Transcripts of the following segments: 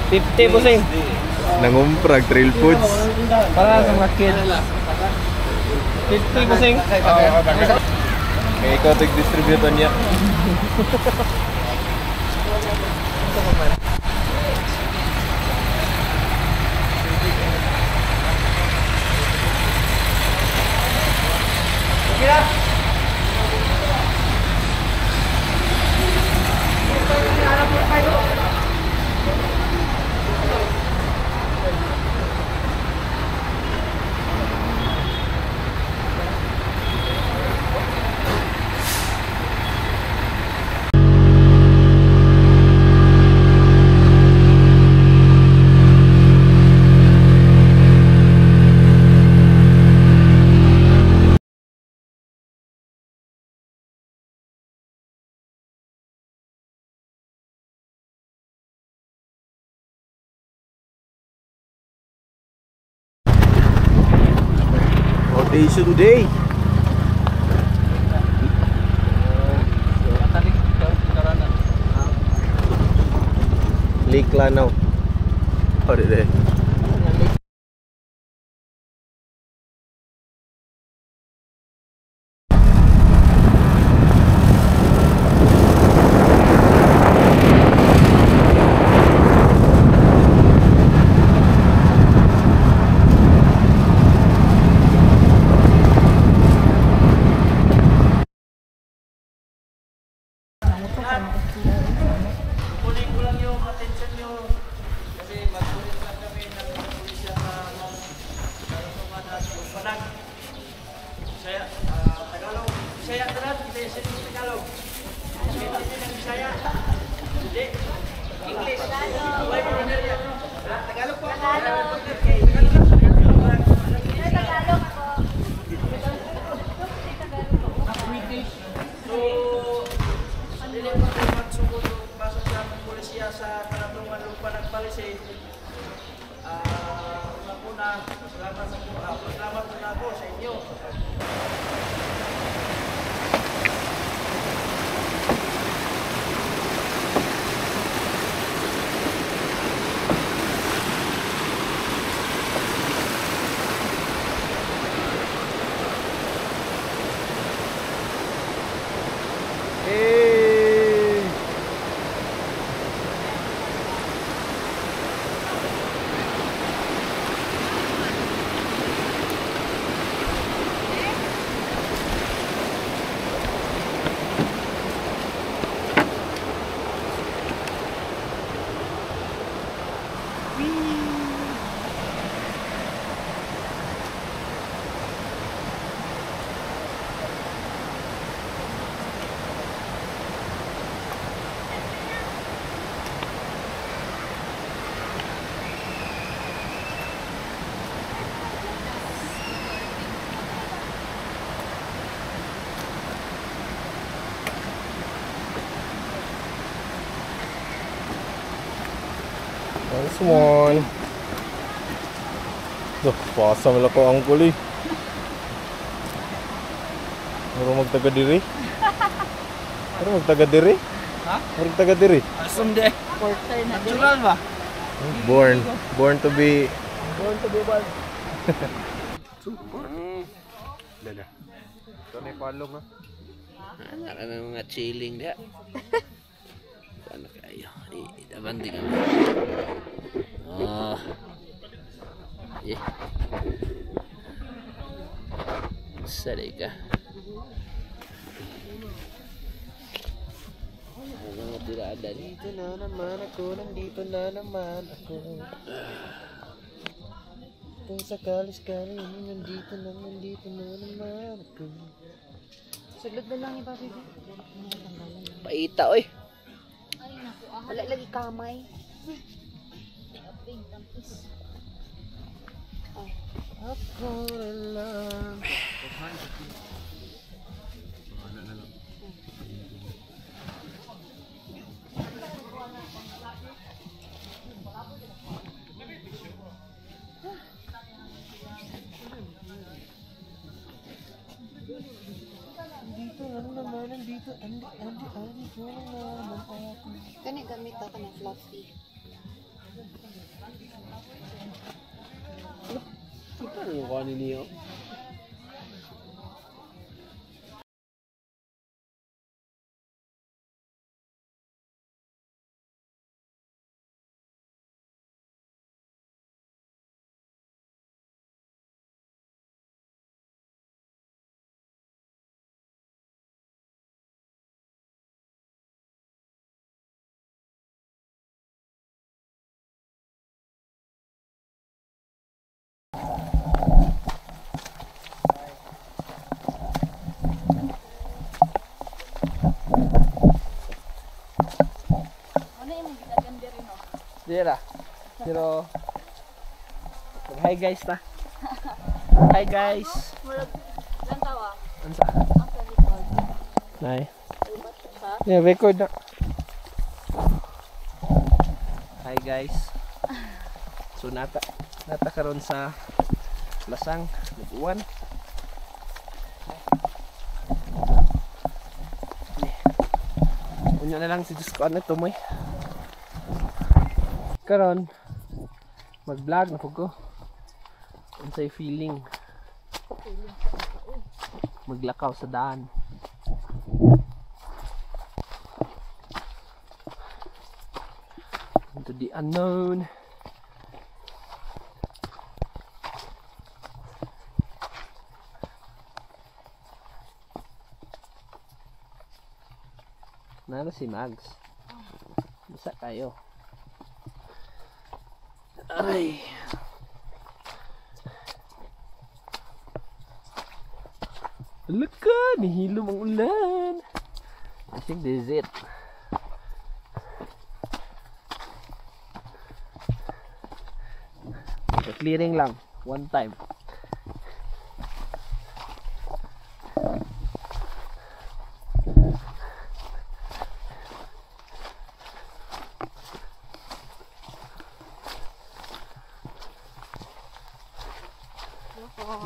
50 busing. Nangumprag, trail foods. Para sa mga kids. 50 busing. Kaya ikaw tig-distributor niya. Audition day. Lake Lanao. What is it? Kunin ko lang yung attention nyo kasi magkunin lang kami ng pulisya na Panag. Bisaya, Tagalog. Bisaya tanan, Bisaya sa Tagalog. Bisaya ng Bisaya. Hindi. English. Why mo na niya? Tagalog po. Tagalog ako. So, dili pa ko magsugod basa sa pulisya sa Kanatungan Lupa nagpalisay. Una, salamat na ako sa inyo. Nice one. Duh, pasang lang ko ang kuli. Muro magtaga diri? Muro magtaga diri? Ha? Muro magtaga diri? Asum de. Natural ba? Born to be bad. Super. Dada. Ito na ipalong ha. Ano na mga chilling dia. Paano kayo? Idabandi ka. Oh. Eh. Sari ka. Ano tirada dito na naman ako, nandito na naman ako. Kung sakali nandito na naman ako. Sulod na lang ni Papi. Paita oy. Ay naku, wala lagi kamay. ako lang. Nandito, andi ko naman ako. Kani gamit ako ng fluffy. yung kanin niyo. Ano yung gitaganda rin oh? Dira. Pero hi guys ta. Hi guys. Murag lang tawa. Ansa? Ang sa likod. Nay. Ha? Yeah, record na. Hi guys. So nata karon sa Lasang, Nag-uwan. Unya na lang si Diyos ko ano tumoy. Karon mag-vlog na po ko. Unsay feeling? Maglakaw sa daan. Into the unknown. Nara si Mags. Bisa kayo. Aray. Laka, nihilom ang ulan. I think this is it. Clearing lang, one time.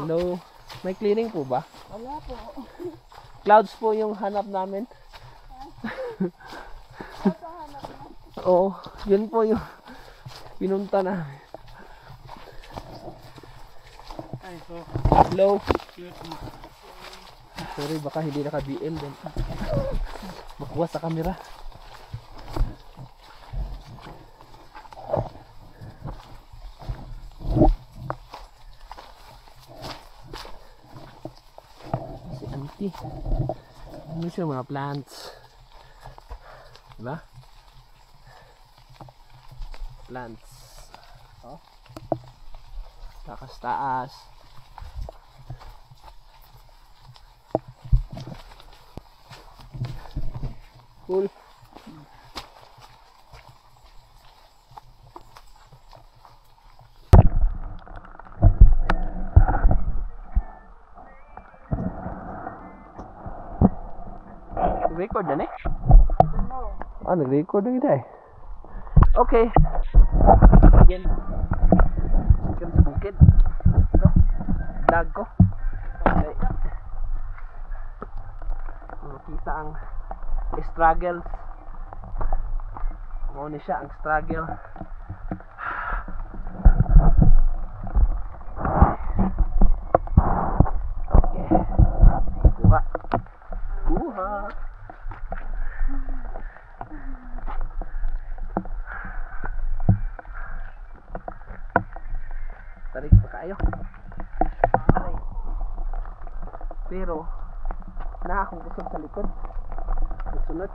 Hello, may clearing po ba? Wala po. Clouds po yung hanap namin. Oo, yun po yung pinunta namin. Hello. Sorry, baka hindi naka-BL din. Makuha sa camera. Si auntie. Ano siya mga plants? Diba? Plants. Oh. Takas-taas. Cool. Record na eh? Ah, nag-record na kita eh. Okay. Again. Again sa bukid. No? Vlog ko. Okay. Makita ang struggles. Muna siya ang struggle. Okay. Kuha. Kuha. Tarik pa kayo. Aray. Pero na akong kusog sa likod. Sunod.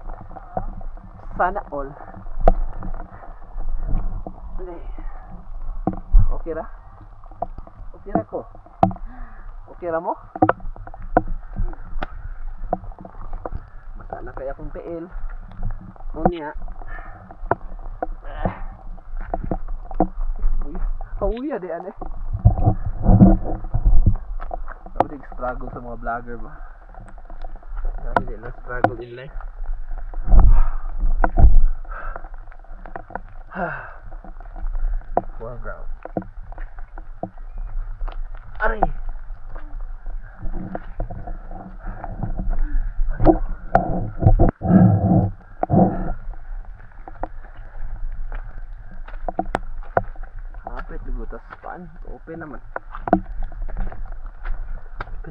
Sana all. Okay ra? Okay ra ko? Okay ra mo? Masa na kaya akong PL. Munya. Pauya di ane. Ako struggle sa mga vlogger ba? Hindi na struggle in life. Foreground. Aray! Hapit, lugutas paan. Open naman.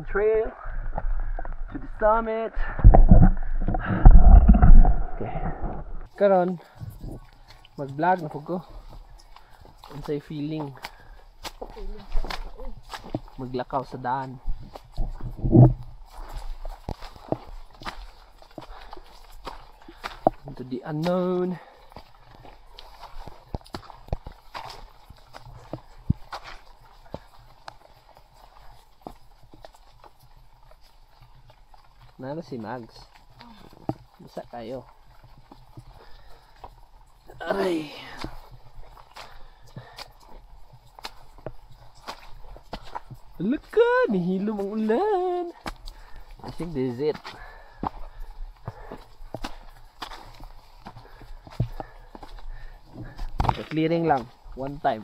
trail to the summit. Okay. Karon, mag-vlog na po ko. Unsay feeling? Maglakaw sa daan. Into the unknown. Nana si Mags. Basta kayo. Ay. Look ka, nihilom ang ulan. I think this is it. Clearing lang, one time.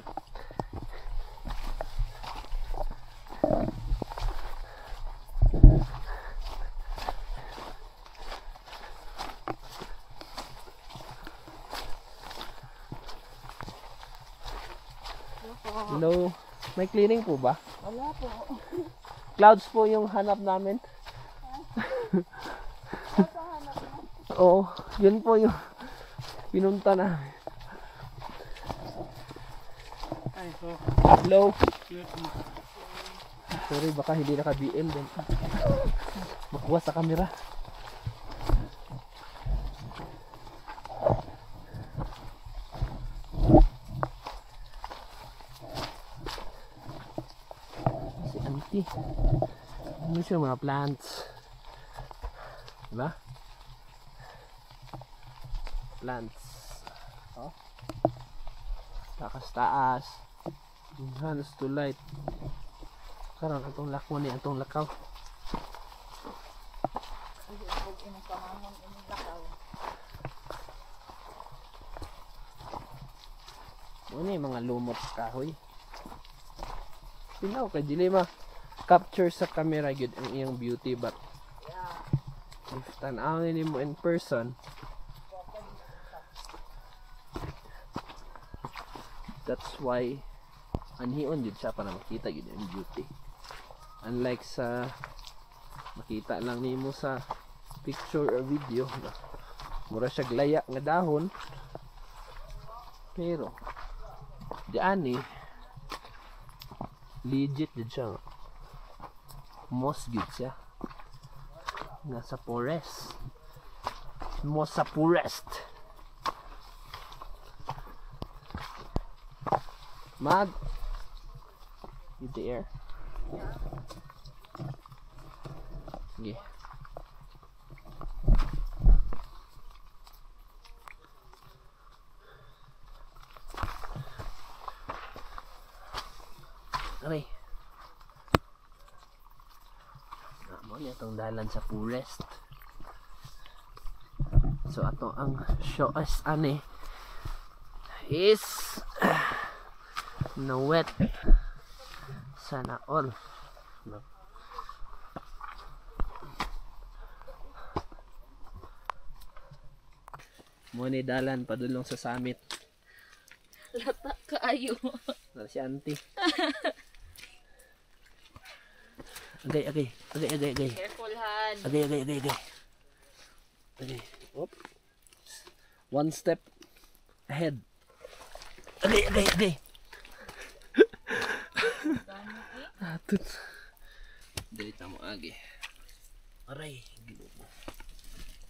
Hello, may clearing po ba? Wala po. Clouds po yung hanap namin. Oo, yun po yung pinunta namin. Hello. Sorry, baka hindi naka-BL din. Makuha sa camera. Si auntie. Ano siya, mga plants. Diba? Plants. Oh. Takas-taas. Hands to light. Karon atong lakwan ni atong lakaw. Ano yung mga lumot sa kahoy? Pinaw kay dili ma capture sa camera gyud ang iyang beauty, but if tan-awin nimo in person, that's why anhion jud siya para makita gyud ang beauty. Unlike sa makita lang nimo sa picture or video, mura siya glaya nga dahon, pero diani legit jud siya, moss jud siya nga sa forest, moss sa forest. Mag with the air. Okay. Aray. Amo niya itong dalan sa forest. So ato ang show us ani is na wet. Sana all. No. Muna dalan padulong sa summit. Lata kaayo. Nara si auntie. Agay. Careful, Han. Agay. Op. One step ahead. Agay. Atut. Dili ta mo agi. Aray.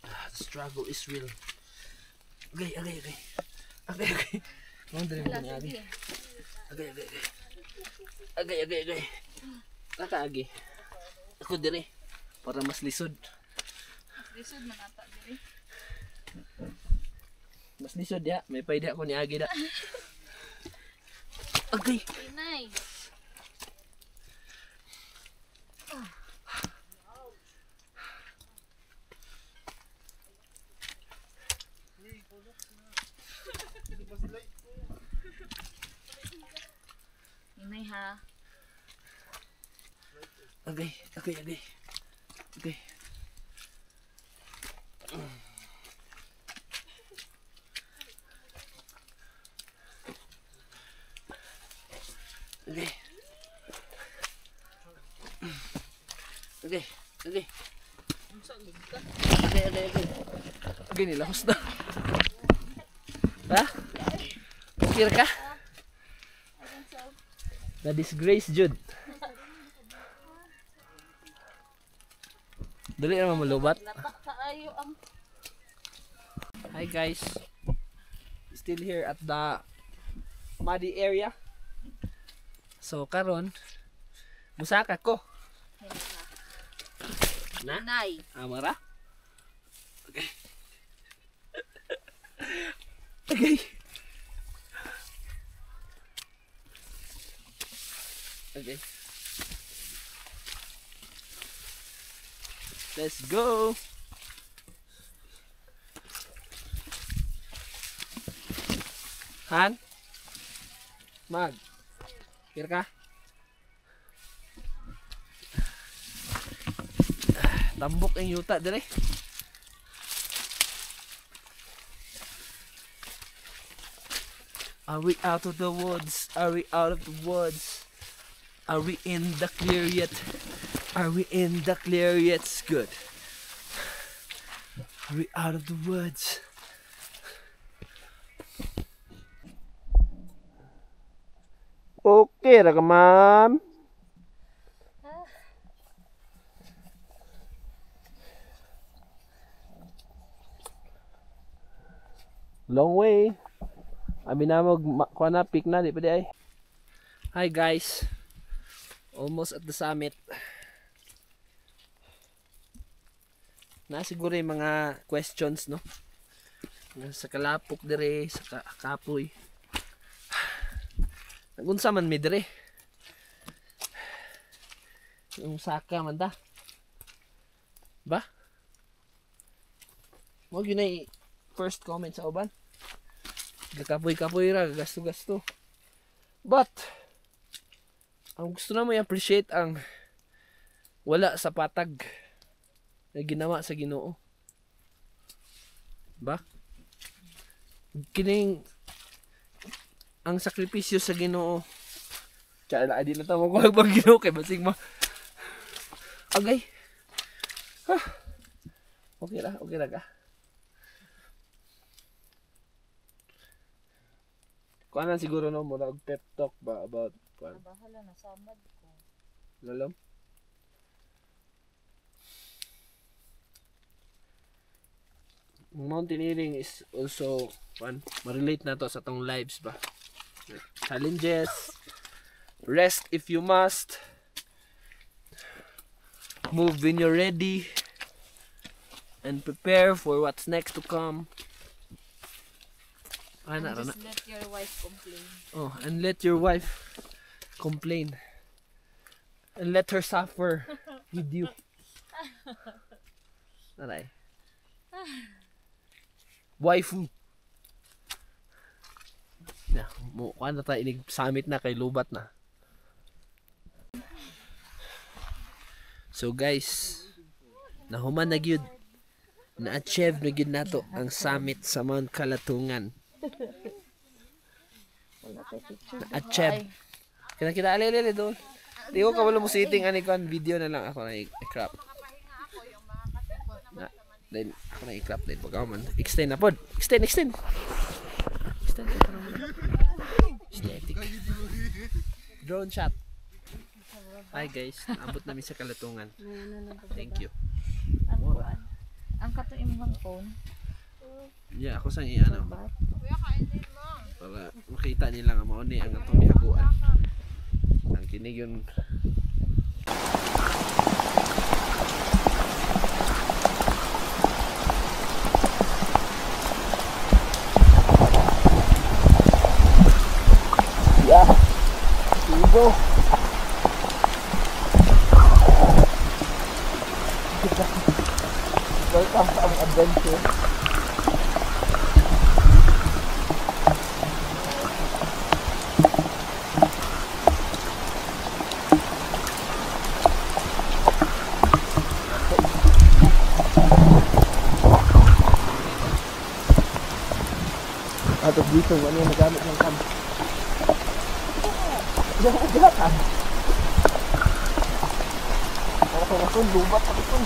The struggle is real. Agay. Mau dari mana agi? Agay. Naka agi. Ako dire para mas lisod. Lisod manata diri. Mas lisod ya, may payda ako ni agi da. Agay. Inay. Inay ha. Agay. Okay. Okay. Okay, nilahos na. Ha? Okay ka? Na-disgrace, Jude. Dali naman malubat. Lata kaayo ang Hi guys. Still here at the muddy area. So karon musaka ko. Na? Nay. Amara? Okay. Okay. Okay. Let's go. Han? Mag. Kira ka? Tambok ang yuta dire. Are we out of the woods? Are we out of the woods? Are we in the clear yet? Are we in the clear yet? Good. Are we out of the woods? Okay, ra ka, ma'am. Long way. Abi na kuha na, pick na, di pa di ay. Hi guys. Almost at the summit. Na siguro yung mga questions, no? Sa kalapok dire, sa kapoy. Nagunsa man mi dire. Yung saka man ta. Ba? Mo gyud na first comment sa uban. Gakapoy-kapoy ra, gasto-gasto. But ang gusto na mo i-appreciate ang wala sa patag na ginawa sa Ginoo. Ba? Kining ang sakripisyo sa Ginoo. Kaya na di na tamo ko pag Ginoo kay basig mo. Okay. Okay ra ka. Kuan siguro no mo nag pep talk ba about kuan. bahala na samad ko. Lalam. Mountaineering is also fun. Ma-relate na to sa tong lives ba. Challenges. Rest if you must. Move when you're ready. And prepare for what's next to come. And just let your wife complain. Oh, and let your wife complain. And let her suffer with you. Aray. Waifu. Na, mo kuan na tayo inig summit na kay lubat na. So guys, nahuman na gyud. Na-achieve na gyud nato ang summit sa Mount Kalatungan. Na-achieve. Kita alili doon. Di ko kabalo mo sitting ani kon video na lang ako na i-crop. Then ako na i-crop din pag man. Extend na pod. Extend. Extend Aesthetic. Drone shot. Hi guys, naabot namin sa Kalatungan. Thank you. Ang kato imong phone. Yeah, ako sa ano. Para makita nila nga mao ni ang atong gihaguan. Ang kinig yun. Yeah. Here we go. Welcome sa aming adventure. At dito, ano yung nagamit ng cam? Diyan ka. Para Ako, lubat ako ito.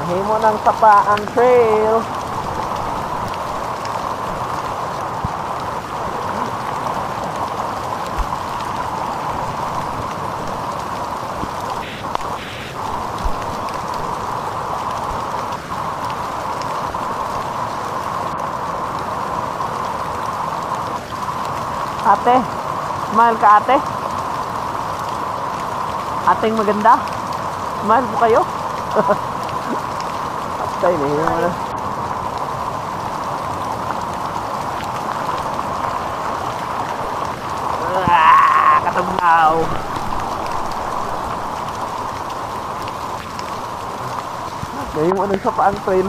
Mahimo ng Sapaang Trail. Ate, smile ka ate. Ating maganda. Smile po kayo. Tay, nahiya mo na. Katagnaw. Nahiya mo na sa Sapaang Trail.